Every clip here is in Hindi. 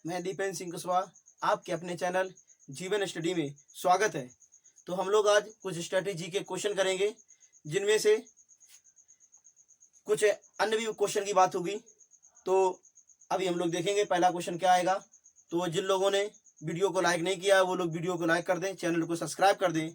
मैं दीपेंद्र सिंह कुशवाहा, आपके अपने चैनल जीवन स्टडी में स्वागत है। तो हम लोग आज कुछ स्ट्रेटेजी के क्वेश्चन करेंगे, जिनमें से कुछ अन्य भी क्वेश्चन की बात होगी। तो अभी हम लोग देखेंगे पहला क्वेश्चन क्या आएगा। तो जिन लोगों ने वीडियो को लाइक नहीं किया वो लोग वीडियो को लाइक कर दें, चैनल को सब्सक्राइब कर दें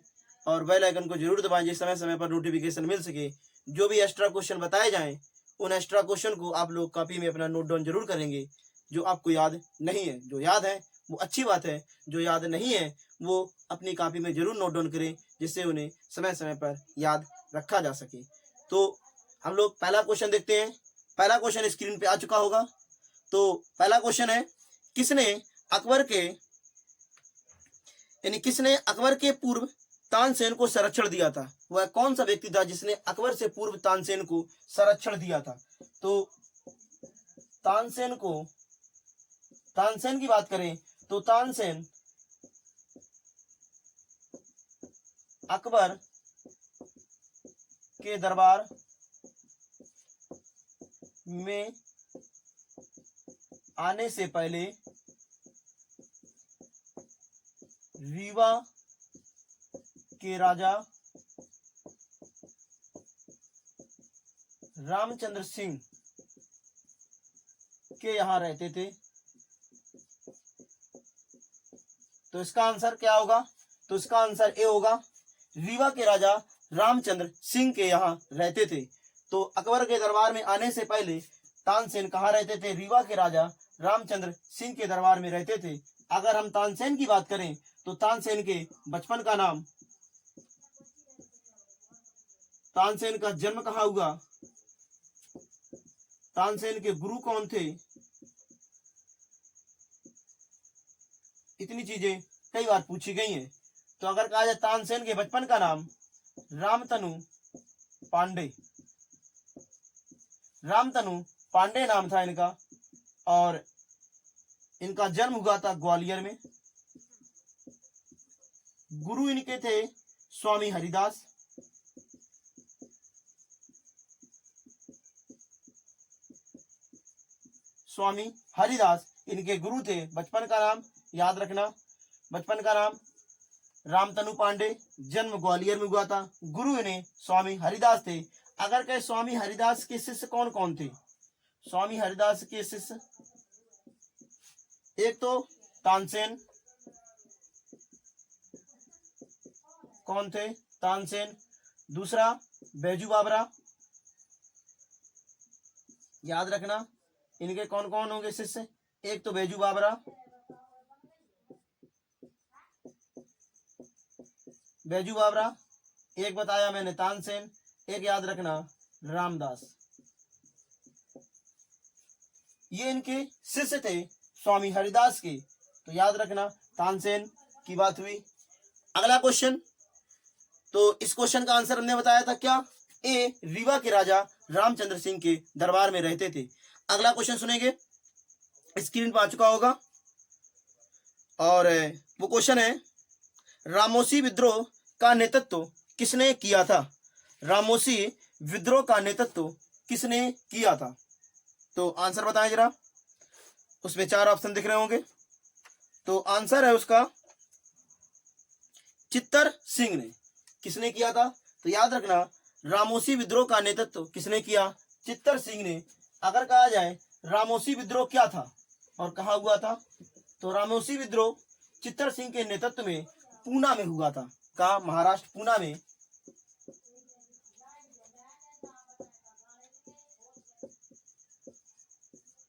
और बेल आइकन को जरूर दबाएं, जिस समय समय पर नोटिफिकेशन मिल सके। जो भी एक्स्ट्रा क्वेश्चन बताए जाएं उन एक्स्ट्रा क्वेश्चन को आप लोग कॉपी में अपना नोट डाउन जरूर करेंगे। जो आपको याद नहीं है, जो याद है वो अच्छी बात है, जो याद नहीं है वो अपनी कॉपी में जरूर नोट डाउन करें, जिससे उन्हें समय समय पर याद रखा जा सके। तो हम लोग पहला क्वेश्चन देखते हैं। पहला क्वेश्चन स्क्रीन पे आ चुका होगा। तो पहला क्वेश्चन है, किसने अकबर के पूर्व तानसेन को संरक्षण दिया था? वह कौन सा व्यक्ति था जिसने अकबर से पूर्व तानसेन को संरक्षण दिया था? तो तानसेन की बात करें तो तानसेन अकबर के दरबार में आने से पहले रीवा के राजा रामचंद्र सिंह के यहाँ रहते थे। तो इसका आंसर क्या होगा? तो इसका आंसर ए होगा, रीवा के राजा रामचंद्र सिंह के यहाँ रहते थे। तो अकबर के दरबार में आने से पहले तानसेन कहाँ रहते थे? रीवा के राजा रामचंद्र सिंह के दरबार में रहते थे। अगर हम तानसेन की बात करें तो तानसेन के बचपन का नाम, तानसेन का जन्म कहाँ हुआ, तानसेन के गुरु कौन थे, इतनी चीजें कई बार पूछी गई हैं। तो अगर कहा जाए तानसेन के बचपन का नाम रामतनु पांडे नाम था इनका, और इनका जन्म हुआ था ग्वालियर में। गुरु इनके थे स्वामी हरिदास। स्वामी हरिदास इनके गुरु थे। बचपन का नाम याद रखना, बचपन का नाम रामतनु पांडे, जन्म ग्वालियर में हुआ था, गुरु इन्हें स्वामी हरिदास थे। अगर कहे स्वामी हरिदास के शिष्य कौन कौन थे? स्वामी हरिदास के शिष्य एक तो तानसेन, कौन थे? तानसेन। दूसरा बैजू बावरा, याद रखना इनके कौन कौन होंगे शिष्य। एक तो बैजू बावरा, एक बताया मैंने तानसेन, एक याद रखना रामदास। ये इनके शिष्य थे स्वामी हरिदास के। तो याद रखना तानसेन की बात हुई। अगला क्वेश्चन, तो इस क्वेश्चन का आंसर हमने बताया था क्या? ए, रीवा के राजा रामचंद्र सिंह के दरबार में रहते थे। अगला क्वेश्चन सुनेंगे, स्क्रीन पर आ चुका होगा, और वो क्वेश्चन है, रामोसी विद्रोह का नेतृत्व किसने किया था? रामोसी विद्रोह का नेतृत्व किसने किया था? तो आंसर बताएं जरा। उसमें 4 ऑप्शन दिख रहे होंगे। तो आंसर है उसका चित्तर सिंह ने। किसने किया था? तो याद रखना रामोसी विद्रोह का नेतृत्व किसने किया? चित्तर सिंह ने। अगर कहा जाए रामोसी विद्रोह क्या था और कहाँ हुआ था, तो रामोसी विद्रोह चित्तर सिंह के नेतृत्व में पूना में हुआ था। कहाँ? महाराष्ट्र, पूना में।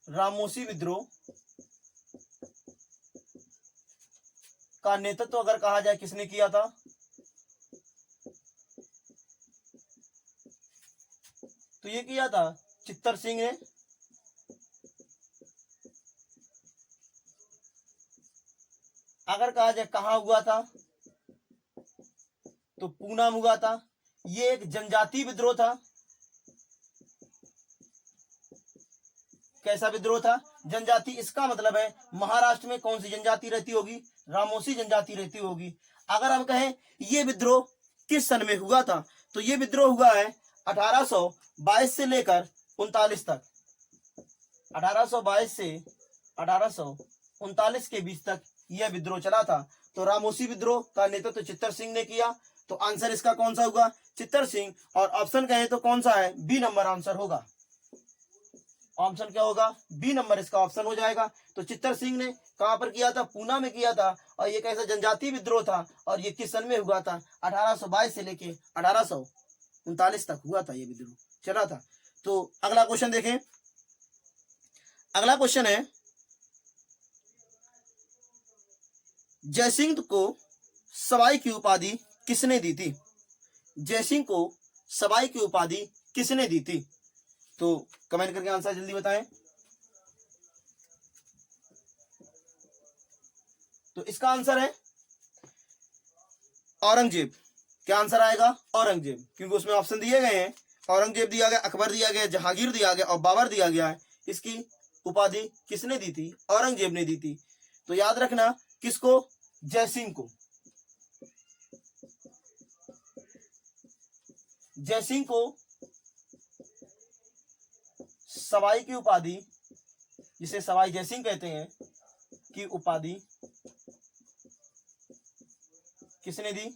रामोसी विद्रोह का नेतृत्व अगर कहा जाए किसने किया था, तो ये किया था चित्तर सिंह ने। अगर कहा जाए कहाँ हुआ था, तो पूना में हुआ था। ये एक जनजातीय विद्रोह था। कैसा विद्रोह था? जनजाति। इसका मतलब है महाराष्ट्र में कौन सी जनजाति रहती होगी? रामोसी जनजाति रहती होगी। अगर हम कहें ये विद्रोह किस सन में हुआ था, तो ये विद्रोह हुआ है 1822 से लेकर 39 तक। 1822 से 18 1939 के बीच तक यह विद्रोह चला था। तो रामोसी विद्रोह का नेतृत्व चित्तर सिंह ने किया। तो आंसर इसका कौन सा होगा? चित्तर सिंह। और ऑप्शन कहें तो कौन सा है? बी नंबर आंसर होगा। ऑप्शन क्या होगा? बी नंबर इसका ऑप्शन हो जाएगा। तो चित्तर सिंह ने कहां पर किया था? पूना में किया था। और ये कैसा जनजातीय विद्रोह था और ये किस सन में हुआ था? 1822 से लेके 1839 तक हुआ था ये विद्रोह, चला था। तो अगला क्वेश्चन देखें। अगला क्वेश्चन है, जयसिंह को सवाई की उपाधि किसने दी थी? जयसिंह को सवाई की उपाधि किसने दी थी? तो कमेंट करके आंसर जल्दी बताएं। तो इसका आंसर है औरंगजेब। क्या आंसर आएगा? औरंगजेब, क्योंकि उसमें ऑप्शन दिए गए हैं। औरंगजेब दिया गया, अकबर दिया गया, जहांगीर दिया गया और बाबर दिया गया है। इसकी उपाधि किसने दी थी? औरंगजेब ने दी थी। तो याद रखना, किसको? जयसिंह को। जयसिंह को सवाई की उपाधि, जिसे सवाई जयसिंह कहते हैं, की उपाधि किसने दी?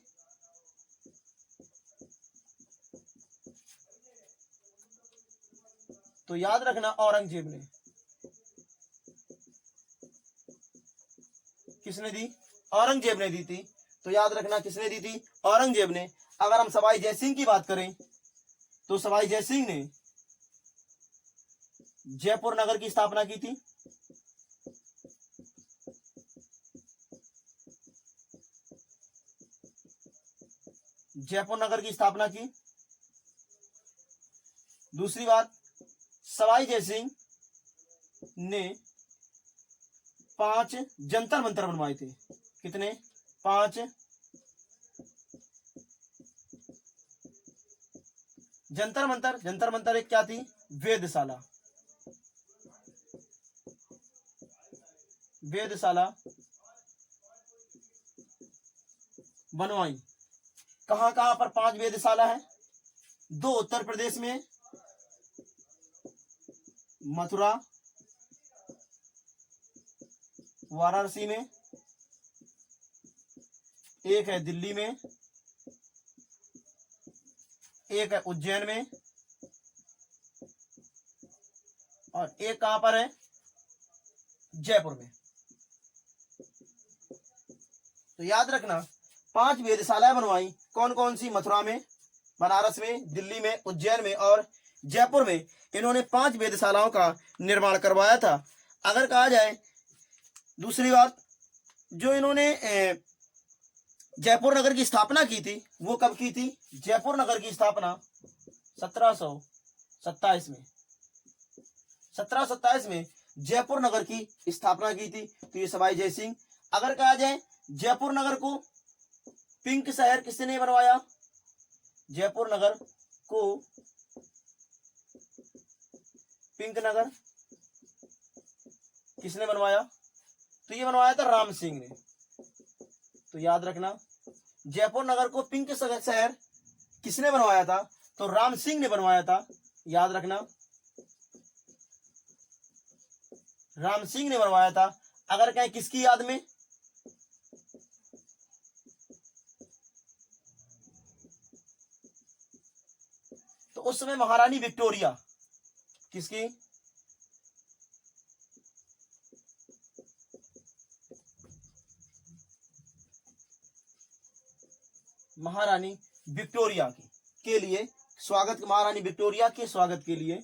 तो याद रखना, औरंगजेब ने। किसने दी? औरंगजेब ने दी थी। तो याद रखना, किसने दी थी? औरंगजेब ने। अगर हम सवाई जयसिंह की बात करें तो सवाई जयसिंह ने जयपुर नगर की स्थापना की थी। जयपुर नगर की स्थापना की। दूसरी बात, सवाई जयसिंह ने 5 जंतर मंतर बनवाए थे। कितने? 5 जंतर मंतर। जंतर मंतर एक क्या थी? वेधशाला। वेधशाला बनवाई। कहां कहां पर 5 वेधशाला है? 2 उत्तर प्रदेश में, मथुरा वाराणसी में, एक है दिल्ली में, एक है उज्जैन में, और एक कहां पर है? जयपुर में। तो याद रखना, 5 वेधशालाएं बनवाई। कौन कौन सी? मथुरा में, बनारस में, दिल्ली में, उज्जैन में और जयपुर में। इन्होंने 5 वेधशालाओं का निर्माण करवाया था। अगर कहा जाए दूसरी बात, जो इन्होंने जयपुर नगर की स्थापना की थी, वो कब की थी? जयपुर नगर की स्थापना 1727 में। 1727 में जयपुर नगर की स्थापना की थी। तो ये सवाई जयसिंह। अगर कहा जाए जयपुर नगर को पिंक शहर किसने बनवाया? जयपुर नगर को पिंक नगर किसने बनवाया? तो ये बनवाया था राम सिंह ने। तो याद रखना, जयपुर नगर को पिंक शहर किसने बनवाया था? तो राम सिंह ने बनवाया था। याद रखना, राम सिंह ने बनवाया था। अगर कहें किसकी याद में? तो उस समय महारानी विक्टोरिया। किसकी? महारानी विक्टोरिया के लिए स्वागत, महारानी विक्टोरिया के स्वागत के लिए,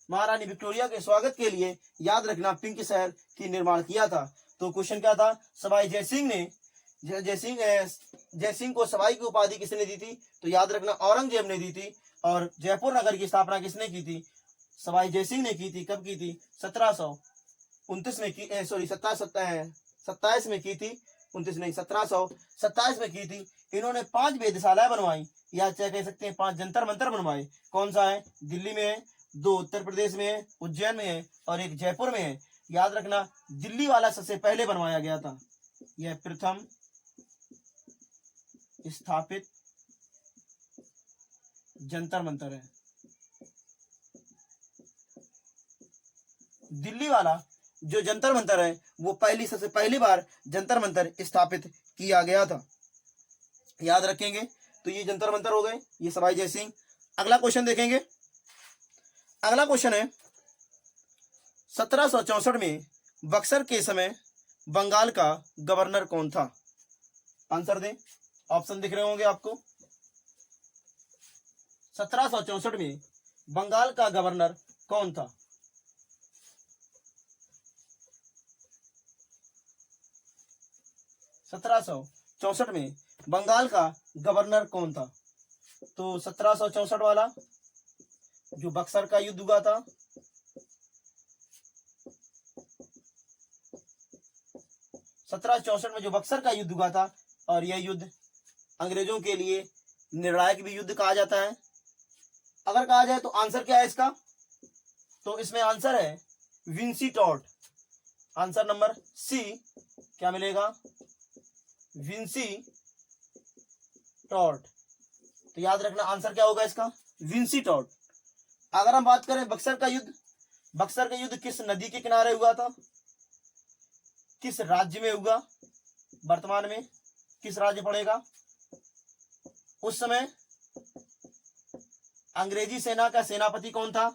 महारानी विक्टोरिया के स्वागत के लिए याद रखना पिंक शहर की निर्माण किया था। तो क्वेश्चन क्या था? सवाई जयसिंह ने जयसिंह को सवाई की उपाधि किसने दी थी? तो याद रखना, औरंगजेब ने दी थी। और जयपुर नगर की स्थापना किसने की थी? सवाई जयसिंह ने की थी। कब की थी? 1729 में की, सॉरी 27 में की थी। 29 नहीं, 1727 में की थी। इन्होंने 5 वेधशालाएं बनवाई, या चाहे कह सकते हैं 5 जंतर मंतर बनवाए। कौन सा है? दिल्ली में है, 2 उत्तर प्रदेश में है, उज्जैन में है और एक जयपुर में है। याद रखना, दिल्ली वाला सबसे पहले बनवाया गया था। यह प्रथम स्थापित जंतर मंतर है। दिल्ली वाला जो जंतर मंतर है वो सबसे पहली बार जंतर मंतर स्थापित किया गया था। याद रखेंगे। तो ये जंतर मंतर हो गए, ये सवाई जय सिंह। अगला क्वेश्चन देखेंगे। अगला क्वेश्चन है 1764 में बक्सर के समय बंगाल का गवर्नर कौन था? आंसर दें, ऑप्शन दिख रहे होंगे आपको। 1764 में बंगाल का गवर्नर कौन था? 1764 में बंगाल का गवर्नर कौन था? तो 1764 वाला जो बक्सर का युद्ध हुआ था, 1764 में जो बक्सर का युद्ध हुआ था, और यह युद्ध अंग्रेजों के लिए निर्णायक भी युद्ध कहा जाता है। अगर कहा जाए तो आंसर क्या है इसका? तो इसमें आंसर है विंसी टॉर्ट। आंसर नंबर सी क्या मिलेगा? विंसी टॉर्ट। तो याद रखना आंसर क्या होगा इसका? विंसी टॉर्ट। अगर हम बात करें बक्सर का युद्ध, बक्सर का युद्ध किस नदी के किनारे हुआ था? किस राज्य में हुआ? वर्तमान में किस राज्य पड़ेगा? उस समय अंग्रेजी सेना का सेनापति कौन था?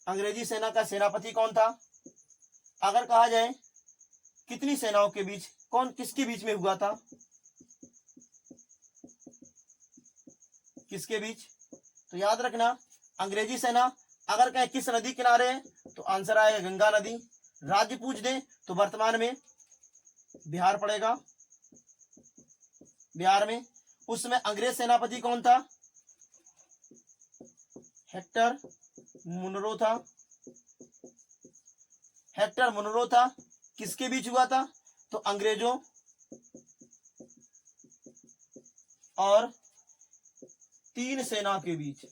अंग्रेजी सेना का सेनापति कौन था? अगर कहा जाए कितनी सेनाओं के बीच, कौन किसके बीच में हुआ था? किसके बीच? तो याद रखना अंग्रेजी सेना अगर कहें किस नदी किनारे है तो आंसर आएगा गंगा नदी। राज्य पूछ दे तो वर्तमान में बिहार पड़ेगा। बिहार में उस समय अंग्रेज सेनापति कौन था? हेक्टर मुनरो था। हेक्टर मुनरो था। किसके बीच हुआ था? तो अंग्रेजों और तीन सेना के बीच।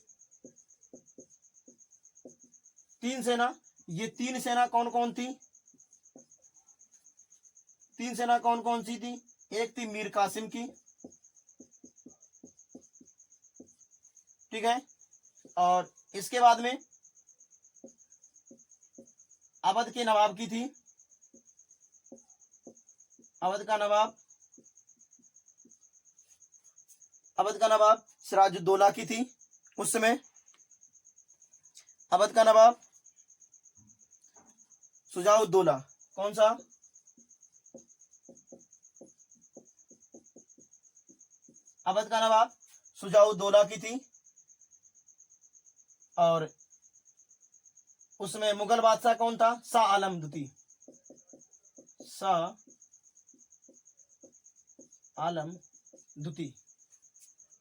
तीन सेना, ये तीन सेना कौन कौन थी? तीन सेना कौन कौन सी थी? एक थी मीर कासिम की, ठीक है, और इसके बाद में अवध के नवाब की थी। अवध का नवाब सिराजुद्दौला की थी। उस समय अवध का नवाब शुजाउद्दौला। कौन सा? अवध का नवाब शुजाउद्दौला की थी। और उसमें मुगल बादशाह कौन था? शाह आलम द्वितीय। शाह आलम द्वितीय।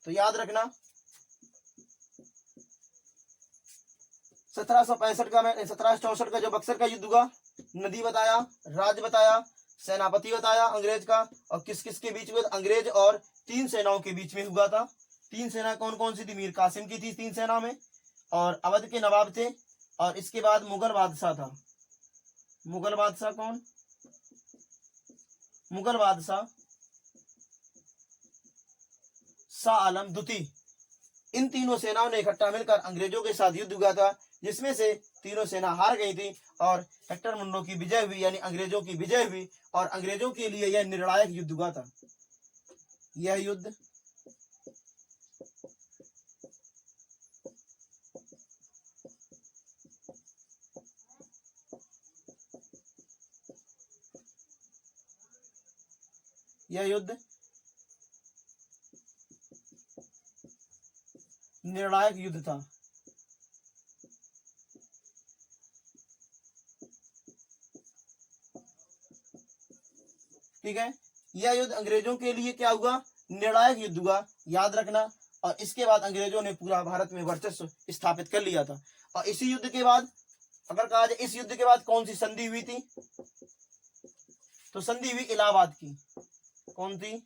तो याद रखना 1765 का, मैं 1764 का जो बक्सर का युद्ध हुआ, नदी बताया, राज्य बताया, सेनापति बताया अंग्रेज का, और किस किस के बीच में? अंग्रेज और तीन सेनाओं के बीच में हुआ था। तीन सेना कौन कौन सी थी? मीर कासिम की थी तीन सेना में, और अवध के नवाब थे, और इसके बाद मुगल बादशाह था। मुगल बादशाह कौन? मुगल बादशाह शाह आलम द्वितीय। इन तीनों सेनाओं ने इकट्ठा मिलकर अंग्रेजों के साथ युद्ध हुआ था, जिसमें से तीनों सेना हार गई थी और हेक्टर मुनरो की विजय हुई, यानी अंग्रेजों की विजय हुई, और अंग्रेजों के लिए यह निर्णायक युद्ध हुआ था। यह युद्ध निर्णायक युद्ध था। ठीक है, यह युद्ध अंग्रेजों के लिए क्या हुआ? निर्णायक युद्ध हुआ, याद रखना। और इसके बाद अंग्रेजों ने पूरा भारत में वर्चस्व स्थापित कर लिया था। और इसी युद्ध के बाद, अगर कहा जाए इस युद्ध के बाद कौन सी संधि हुई थी? तो संधि हुई इलाहाबाद की। कौन थी?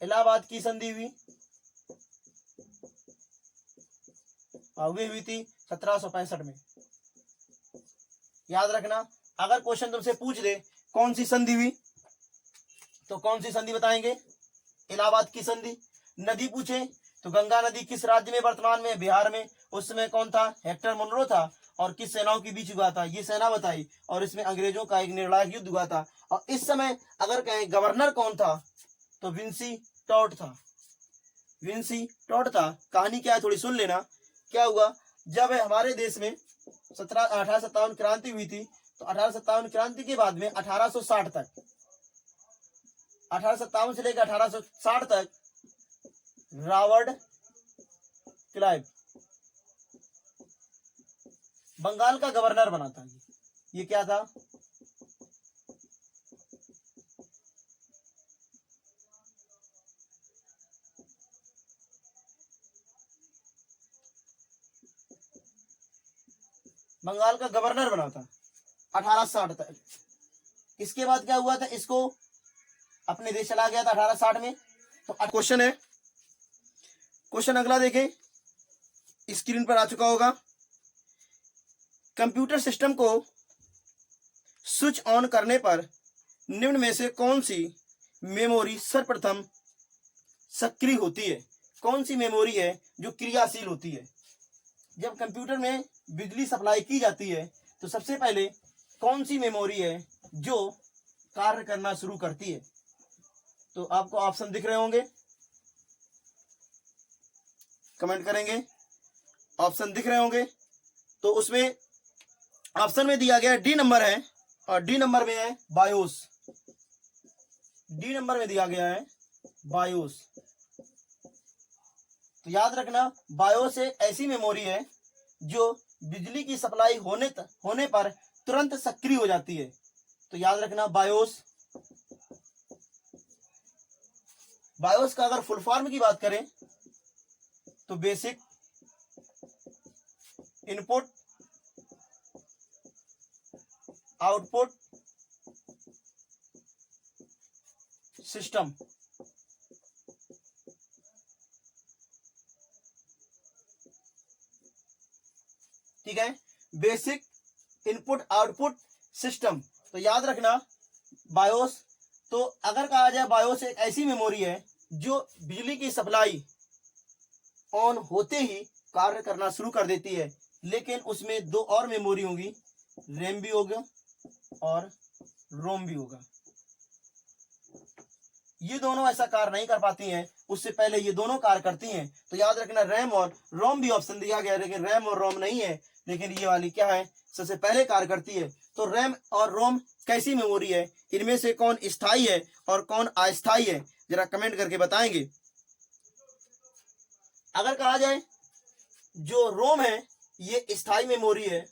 इलाहाबाद की संधि हुई। हुई थी 1765 में। याद रखना, अगर क्वेश्चन तुमसे पूछ दे कौन सी संधि हुई? तो कौन सी संधि बताएंगे? इलाहाबाद की संधि। नदी पूछे तो गंगा नदी किस राज्य में वर्तमान में? बिहार में। उस समय कौन था? हेक्टर मुनरो था। और किस सेनाओं के बीच हुआ था? ये सेना बताई। और इसमें अंग्रेजों का एक निर्णायक युद्ध हुआ था। और इस समय अगर कहें गवर्नर कौन था तो विंसी टॉड था। विंसी टॉड था। कहानी क्या है थोड़ी सुन लेना। क्या हुआ, जब हमारे देश में 1857 क्रांति हुई थी, तो 1857 क्रांति के बाद में 1860 तक, 1857 से लेकर 1860 तक रॉबर्ट क्लाइव बंगाल का गवर्नर बना था। ये क्या था? बंगाल का गवर्नर बना था 1860 तक। इसके बाद क्या हुआ था? इसको अपने देश चला गया था 1860 में। तो क्वेश्चन है, क्वेश्चन अगला देखें, स्क्रीन पर आ चुका होगा। कंप्यूटर सिस्टम को स्विच ऑन करने पर निम्न में से कौन सी मेमोरी सर्वप्रथम सक्रिय होती है? कौन सी मेमोरी है जो क्रियाशील होती है? जब कंप्यूटर में बिजली सप्लाई की जाती है तो सबसे पहले कौन सी मेमोरी है जो कार्य करना शुरू करती है? तो आपको ऑप्शन दिख रहे होंगे, कमेंट करेंगे। ऑप्शन दिख रहे होंगे। तो उसमें ऑप्शन में दिया गया डी नंबर है, और डी नंबर में है बायोस। डी नंबर में दिया गया है बायोस। तो याद रखना, बायोस एक ऐसी मेमोरी है जो बिजली की सप्लाई होने पर तुरंत सक्रिय हो जाती है। तो याद रखना बायोस। बायोस का अगर फुल फॉर्म की बात करें तो बेसिक इनपुट आउटपुट सिस्टम। ठीक है, बेसिक इनपुट आउटपुट सिस्टम। तो याद रखना बायोस। तो अगर कहा जाए बायोस एक ऐसी मेमोरी है जो बिजली की सप्लाई ऑन होते ही कार्य करना शुरू कर देती है। लेकिन उसमें दो और मेमोरी होगी, रैम भी होगा और रोम भी होगा। ये दोनों ऐसा कार्य नहीं कर पाती हैं, उससे पहले ये दोनों कार्य करती हैं। तो याद रखना रैम और रोम भी ऑप्शन दिया गया, लेकिन रैम और रोम नहीं है, लेकिन ये वाली क्या है, सबसे पहले कार्य करती है। तो रैम और रोम कैसी मेमोरी है? इनमें से कौन स्थायी है और कौन अस्थायी है? जरा कमेंट करके बताएंगे। अगर कहा जाए जो रोम है ये स्थायी मेमोरी है,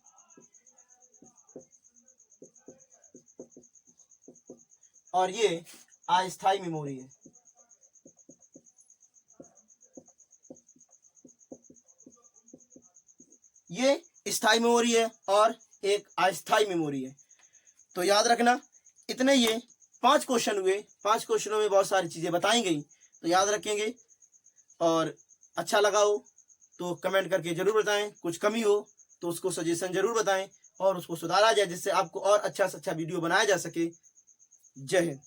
और ये अस्थायी मेमोरी है। ये स्थायी मेमोरी है और एक अस्थायी मेमोरी है। तो याद रखना, इतने ये 5 क्वेश्चन हुए। 5 क्वेश्चनों में बहुत सारी चीजें बताई गई, तो याद रखेंगे। और अच्छा लगा हो तो कमेंट करके जरूर बताएं, कुछ कमी हो तो उसको सजेशन जरूर बताएं और उसको सुधारा जाए, जिससे आपको और अच्छा से अच्छा वीडियो बनाया जा सके। जय हिंद।